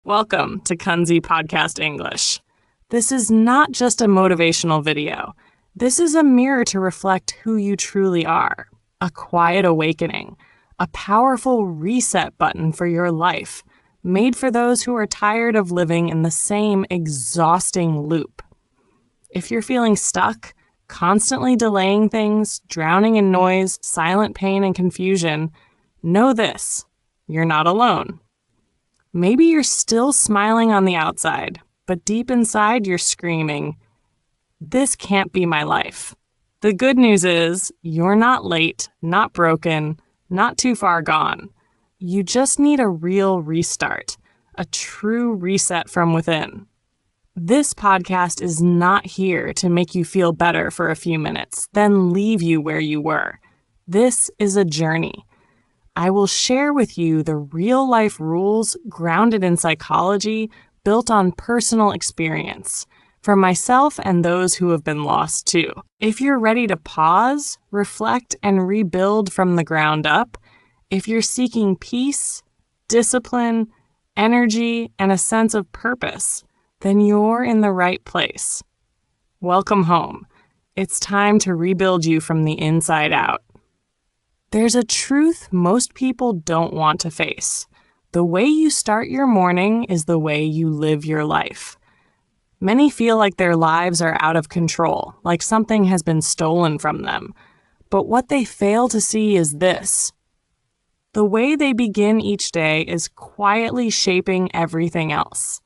Welcome to Kunzy Podcast English. This is not just a motivational video. This is a mirror to reflect who you truly are, a quiet awakening, a powerful reset button for your life, made for those who are tired of living in the same exhausting loop. If you're feeling stuck, constantly delaying things, drowning in noise, silent pain, and confusion, know this: you're not alone. Maybe you're still smiling on the outside, but deep inside you're screaming, "This can't be my life." The good news is you're not late, not broken, not too far gone. You just need a real restart, a true reset from within. This podcast is not here to make you feel better for a few minutes, then leave you where you were. This is a journey. I will share with you the real-life rules grounded in psychology, built on personal experience, from myself and those who have been lost too. If you're ready to pause, reflect, and rebuild from the ground up, if you're seeking peace, discipline, energy, and a sense of purpose, then you're in the right place. Welcome home. It's time to rebuild you from the inside out. There's a truth most people don't want to face. The way you start your morning is the way you live your life. Many feel like their lives are out of control, like something has been stolen from them. But what they fail to see is this: the way they begin each day is quietly shaping everything else.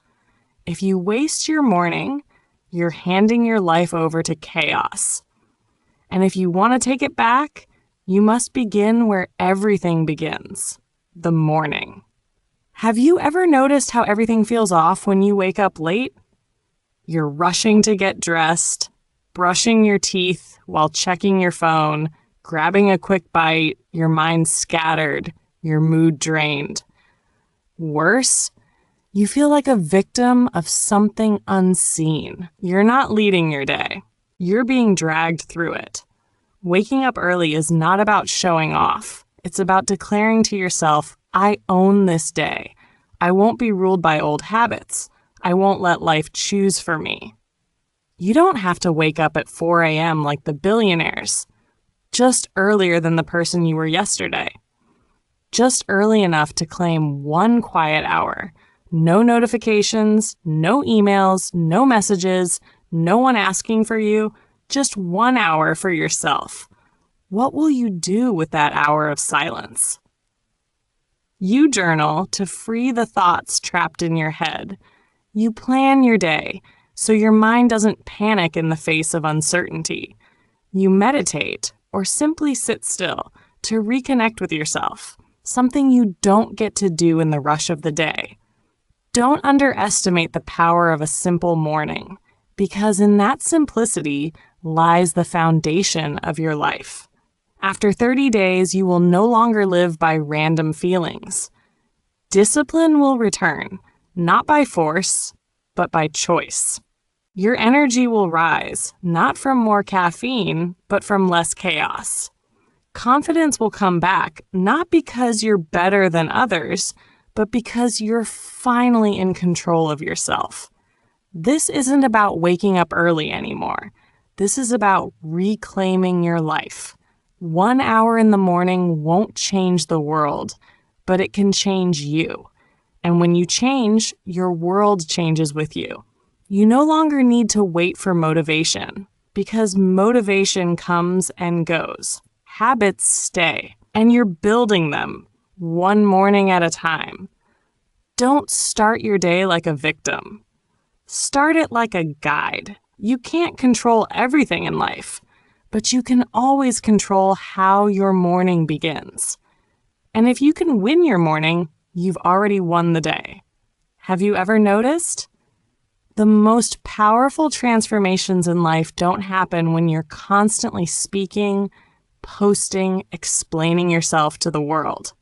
If you waste your morning, you're handing your life over to chaos. And if you want to take it back, you must begin where everything begins: the morning. Have you ever noticed how everything feels off when you wake up late? You're rushing to get dressed, brushing your teeth while checking your phone, grabbing a quick bite, your mind scattered, your mood drained. Worse, you feel like a victim of something unseen. You're not leading your day. You're being dragged through it. Waking up early is not about showing off. It's about declaring to yourself, "I own this day. I won't be ruled by old habits. I won't let life choose for me." You don't have to wake up at 4 a.m. like the billionaires. Just earlier than the person you were yesterday. Just early enough to claim one quiet hour. No notifications, no emails, no messages, no one asking for you. Just 1 hour for yourself. What will you do with that hour of silence? You journal to free the thoughts trapped in your head. You plan your day so your mind doesn't panic in the face of uncertainty. You meditate or simply sit still to reconnect with yourself, something you don't get to do in the rush of the day. Don't underestimate the power of a simple morning, because in that simplicity lies the foundation of your life. After 30 days, you will no longer live by random feelings. Discipline will return, not by force, but by choice. Your energy will rise, not from more caffeine, but from less chaos. Confidence will come back, not because you're better than others, but because you're finally in control of yourself. This isn't about waking up early anymore. This is about reclaiming your life. 1 hour in the morning won't change the world, but it can change you. And when you change, your world changes with you. You no longer need to wait for motivation, because motivation comes and goes. Habits stay, and you're building them one morning at a time. Don't start your day like a victim. Start it like a guide. You can't control everything in life, but you can always control how your morning begins. And if you can win your morning, you've already won the day. Have you ever noticed? The most powerful transformations in life don't happen when you're constantly speaking, posting, explaining yourself to the world.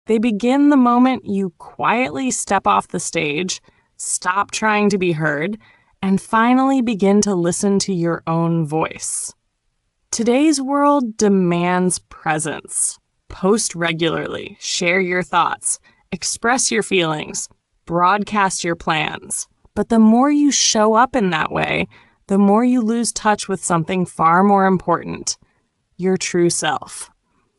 They begin the moment you quietly step off the stage, stop trying to be heard, and finally begin to listen to your own voice. Today's world demands presence. Post regularly, share your thoughts, express your feelings, broadcast your plans. But the more you show up in that way, the more you lose touch with something far more important, your true self.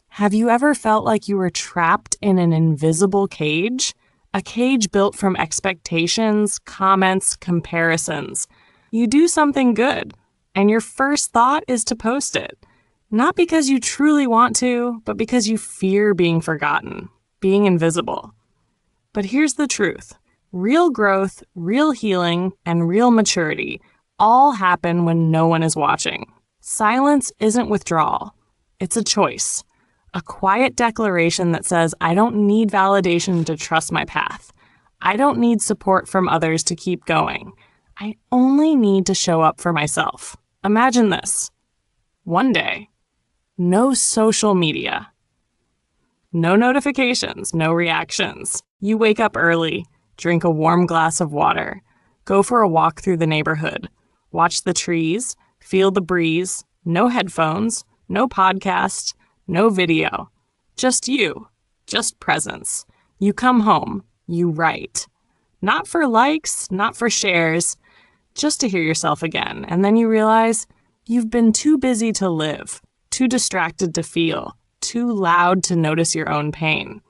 Have you ever felt like you were trapped in an invisible cage? A cage built from expectations, comments, comparisons. You do something good, and your first thought is to post it. Not because you truly want to, but because you fear being forgotten, being invisible. But here's the truth. Real growth, real healing, and real maturity all happen when no one is watching. Silence isn't withdrawal. It's a choice. A quiet declaration that says, I don't need validation to trust my path. I don't need support from others to keep going. I only need to show up for myself. Imagine this. One day, no social media. No notifications, no reactions. You wake up early, drink a warm glass of water, go for a walk through the neighborhood, watch the trees, feel the breeze, no headphones, no podcast, no video. Just you, just presence. You come home, you write. Not for likes, not for shares, just to hear yourself again. And then you realize you've been too busy to live, too distracted to feel, too loud to notice your own pain.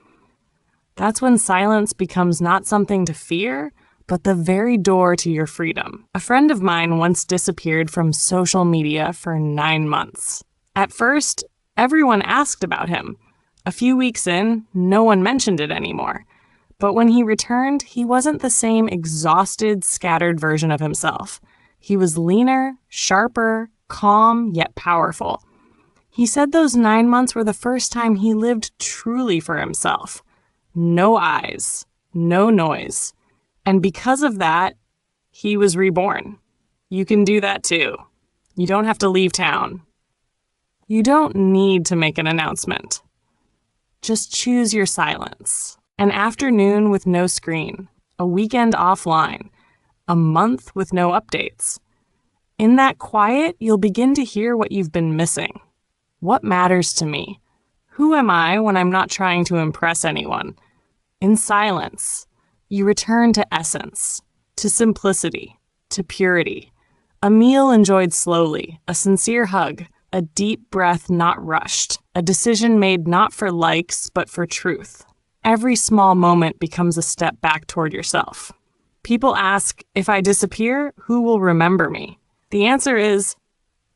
That's when silence becomes not something to fear, but the very door to your freedom. A friend of mine once disappeared from social media for 9 months. At first, everyone asked about him. A few weeks in, no one mentioned it anymore. But when he returned, he wasn't the same exhausted, scattered version of himself. He was leaner, sharper, calm, yet powerful. He said those 9 months were the first time he lived truly for himself. No eyes, no noise. And because of that, he was reborn. You can do that too. You don't have to leave town. You don't need to make an announcement. Just choose your silence. An afternoon with no screen, a weekend offline, a month with no updates. In that quiet, you'll begin to hear what you've been missing. What matters to me? Who am I when I'm not trying to impress anyone? In silence, you return to essence, to simplicity, to purity. A meal enjoyed slowly, a sincere hug, a deep breath not rushed, a decision made not for likes but for truth. Every small moment becomes a step back toward yourself. People ask, if I disappear, who will remember me? The answer is,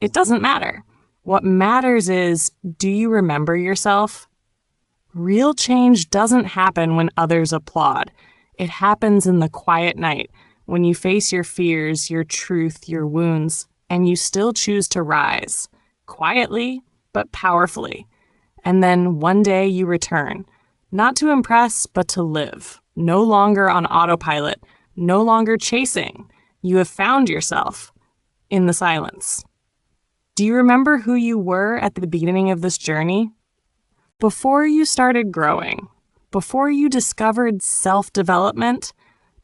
it doesn't matter. What matters is, do you remember yourself? Real change doesn't happen when others applaud. It happens in the quiet night, when you face your fears, your truth, your wounds, and you still choose to rise. Quietly, but powerfully. And then one day you return. Not to impress, but to live. No longer on autopilot. No longer chasing. You have found yourself in the silence. Do you remember who you were at the beginning of this journey? Before you started growing, before you discovered self-development,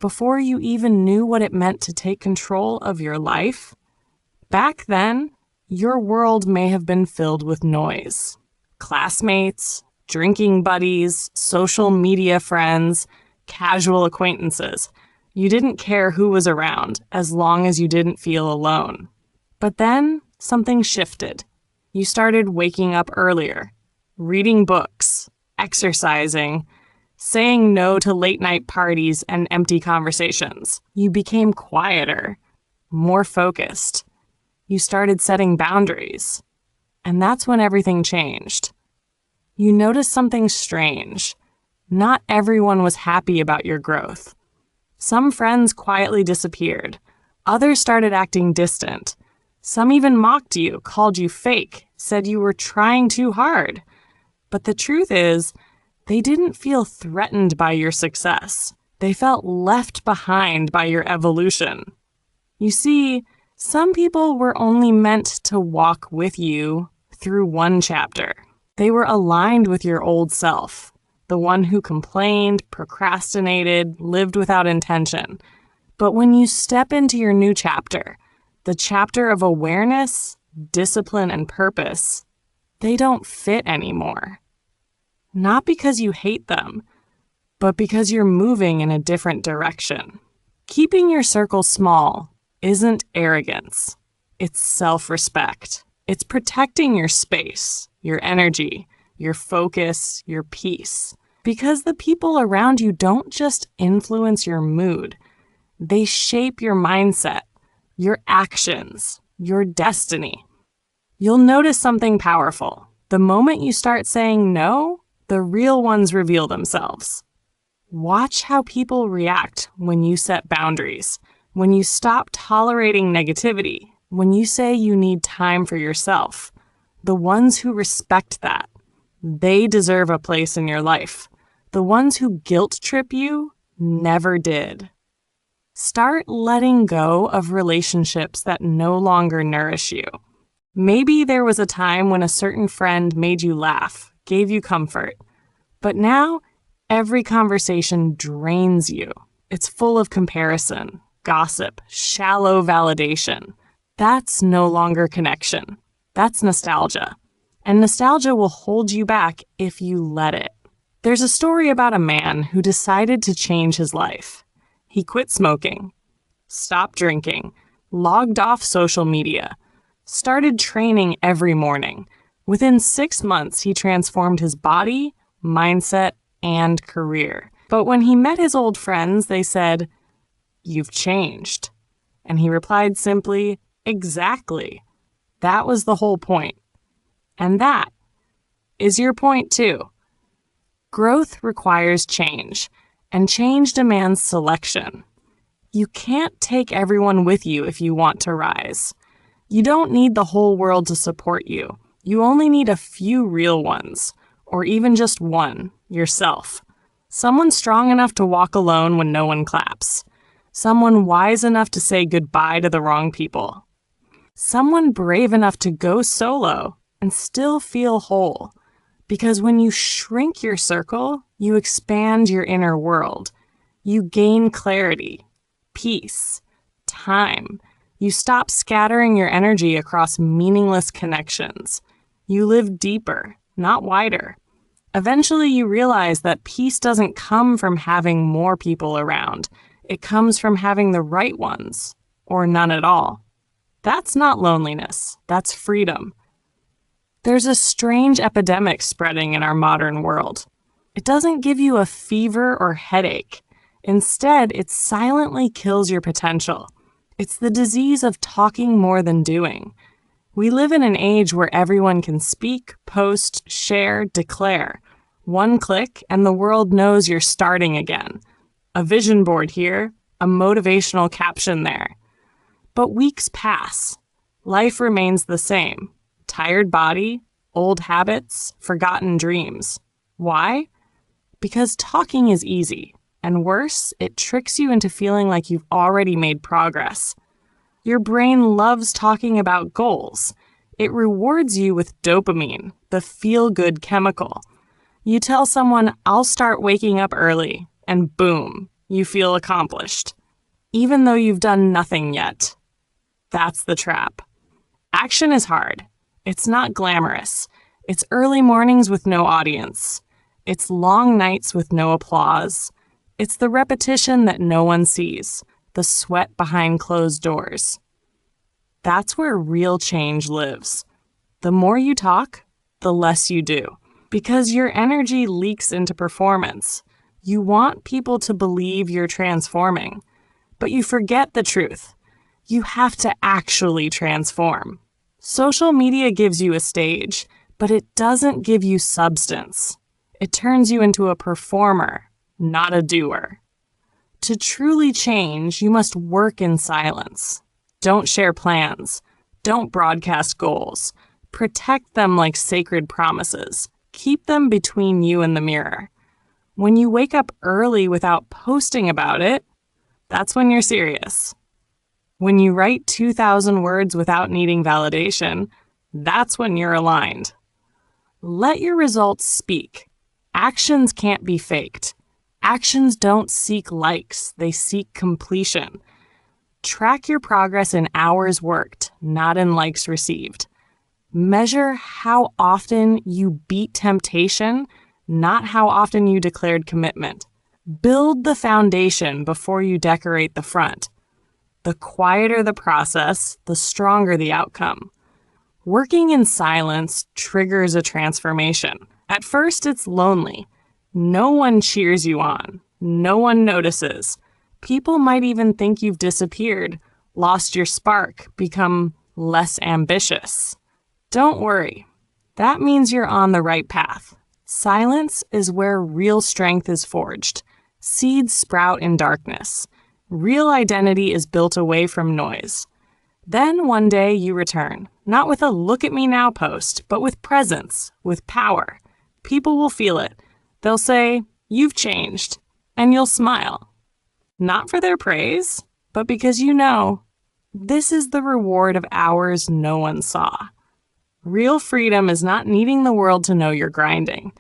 before you even knew what it meant to take control of your life, back then, your world may have been filled with noise. Classmates, drinking buddies, social media friends, casual acquaintances. You didn't care who was around as long as you didn't feel alone. But then something shifted. You started waking up earlier, reading books, exercising, saying no to late-night parties and empty conversations. You became quieter, more focused. You started setting boundaries. And that's when everything changed. You noticed something strange. Not everyone was happy about your growth. Some friends quietly disappeared. Others started acting distant. Some even mocked you, called you fake, said you were trying too hard. But the truth is, they didn't feel threatened by your success. They felt left behind by your evolution. You see, some people were only meant to walk with you through one chapter. They were aligned with your old self, the one who complained, procrastinated, lived without intention. But when you step into your new chapter, the chapter of awareness, discipline, and purpose, they don't fit anymore. Not because you hate them, but because you're moving in a different direction. Keeping your circle small isn't arrogance. It's self-respect. It's protecting your space, your energy, your focus, your peace. Because the people around you don't just influence your mood. They shape your mindset, your actions, your destiny. You'll notice something powerful. The moment you start saying no, the real ones reveal themselves. Watch how people react when you set boundaries, when you stop tolerating negativity, when you say you need time for yourself. The ones who respect that, they deserve a place in your life. The ones who guilt trip you never did. Start letting go of relationships that no longer nourish you. Maybe there was a time when a certain friend made you laugh, gave you comfort, but now every conversation drains you. It's full of comparison, gossip, shallow validation. That's no longer connection. That's nostalgia. And nostalgia will hold you back if you let it. There's a story about a man who decided to change his life. He quit smoking, stopped drinking, logged off social media, started training every morning. Within 6 months, he transformed his body, mindset, and career. But when he met his old friends, they said, "You've changed." And he replied simply, "Exactly. That was the whole point." And that is your point too. Growth requires change, and change demands selection. You can't take everyone with you if you want to rise. You don't need the whole world to support you. You only need a few real ones, or even just one, yourself. Someone strong enough to walk alone when no one claps. Someone wise enough to say goodbye to the wrong people. Someone brave enough to go solo and still feel whole. Because when you shrink your circle, you expand your inner world. You gain clarity, peace, time. You stop scattering your energy across meaningless connections. You live deeper, not wider. Eventually, you realize that peace doesn't come from having more people around. It comes from having the right ones, or none at all. That's not loneliness. That's freedom. There's a strange epidemic spreading in our modern world. It doesn't give you a fever or headache. Instead, it silently kills your potential. It's the disease of talking more than doing. We live in an age where everyone can speak, post, share, declare. One click, and the world knows you're starting again. A vision board here, a motivational caption there. But weeks pass. Life remains the same. Tired body, old habits, forgotten dreams. Why? Because talking is easy, and worse, it tricks you into feeling like you've already made progress. Your brain loves talking about goals. It rewards you with dopamine, the feel-good chemical. You tell someone, "I'll start waking up early," and boom, you feel accomplished, even though you've done nothing yet. That's the trap. Action is hard. It's not glamorous. It's early mornings with no audience. It's long nights with no applause. It's the repetition that no one sees, the sweat behind closed doors. That's where real change lives. The more you talk, the less you do, because your energy leaks into performance. You want people to believe you're transforming, but you forget the truth. You have to actually transform. Social media gives you a stage, but it doesn't give you substance. It turns you into a performer, not a doer. To truly change, you must work in silence. Don't share plans. Don't broadcast goals. Protect them like sacred promises. Keep them between you and the mirror. When you wake up early without posting about it, that's when you're serious. When you write 2,000 words without needing validation, that's when you're aligned. Let your results speak. Actions can't be faked. Actions don't seek likes, they seek completion. Track your progress in hours worked, not in likes received. Measure how often you beat temptation, not how often you declared commitment. Build the foundation before you decorate the front. The quieter the process, the stronger the outcome. Working in silence triggers a transformation. At first, it's lonely. No one cheers you on. No one notices. People might even think you've disappeared, lost your spark, become less ambitious. Don't worry. That means you're on the right path. Silence is where real strength is forged. Seeds sprout in darkness. Real identity is built away from noise. Then one day you return, not with a look at me now post, but with presence, with power. People will feel it. They'll say, "You've changed," and you'll smile. Not for their praise, but because you know this is the reward of hours no one saw. Real freedom is not needing the world to know you're grinding.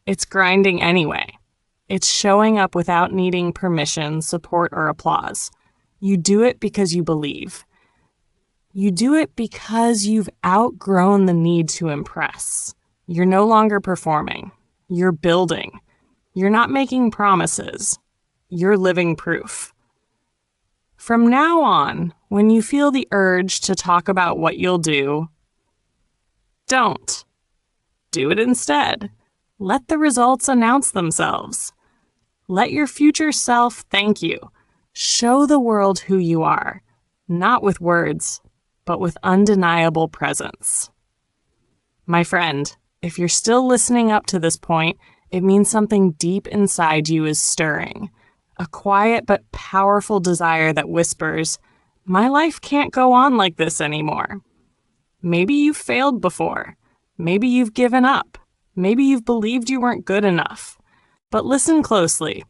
It's grinding anyway. It's showing up without needing permission, support, or applause. You do it because you believe. You do it because you've outgrown the need to impress. You're no longer performing. You're building. You're not making promises. You're living proof. From now on, when you feel the urge to talk about what you'll do, don't. Do it instead. Let the results announce themselves. Let your future self thank you. Show the world who you are, not with words, but with undeniable presence. My friend, if you're still listening up to this point, it means something deep inside you is stirring. A quiet but powerful desire that whispers, "My life can't go on like this anymore." Maybe you've failed before. Maybe you've given up. Maybe you've believed you weren't good enough. But listen closely.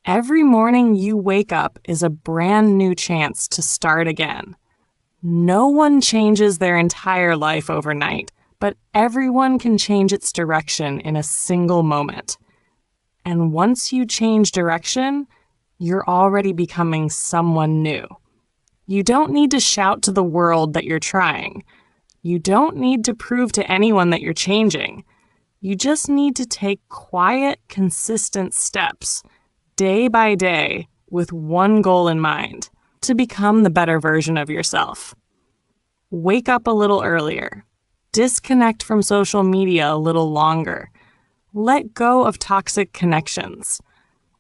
Every morning you wake up is a brand new chance to start again. No one changes their entire life overnight, but everyone can change its direction in a single moment. And once you change direction, you're already becoming someone new. You don't need to shout to the world that you're trying. You don't need to prove to anyone that you're changing. You just need to take quiet, consistent steps, day by day, with one goal in mind: to become the better version of yourself. Wake up a little earlier. Disconnect from social media a little longer. Let go of toxic connections.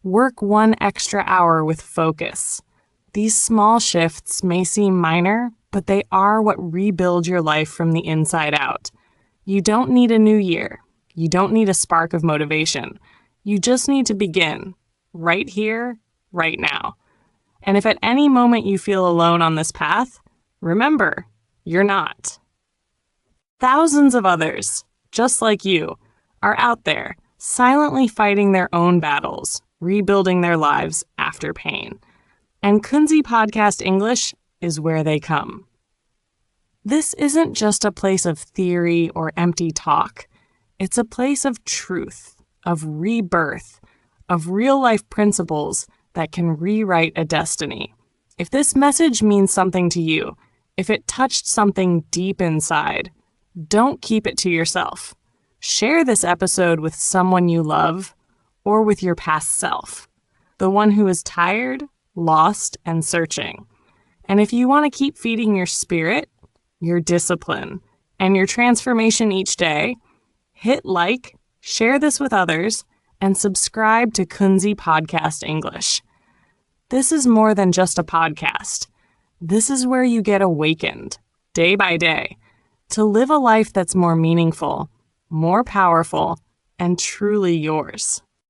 Work one extra hour with focus. These small shifts may seem minor, but they are what rebuild your life from the inside out. You don't need a new year. You don't need a spark of motivation. You just need to begin, right here, right now. And if at any moment you feel alone on this path, remember, you're not. Thousands of others, just like you, are out there, silently fighting their own battles, rebuilding their lives after pain. And Kunzy Podcast English is where they come. This isn't just a place of theory or empty talk. It's a place of truth, of rebirth, of real-life principles that can rewrite a destiny. If this message means something to you, if it touched something deep inside, don't keep it to yourself. Share this episode with someone you love or with your past self, the one who is tired, lost, and searching. And if you want to keep feeding your spirit, your discipline, and your transformation each day, hit like, share this with others, and subscribe to Kunzy Podcast English. This is more than just a podcast. This is where you get awakened, day by day, to live a life that's more meaningful, more powerful, and truly yours.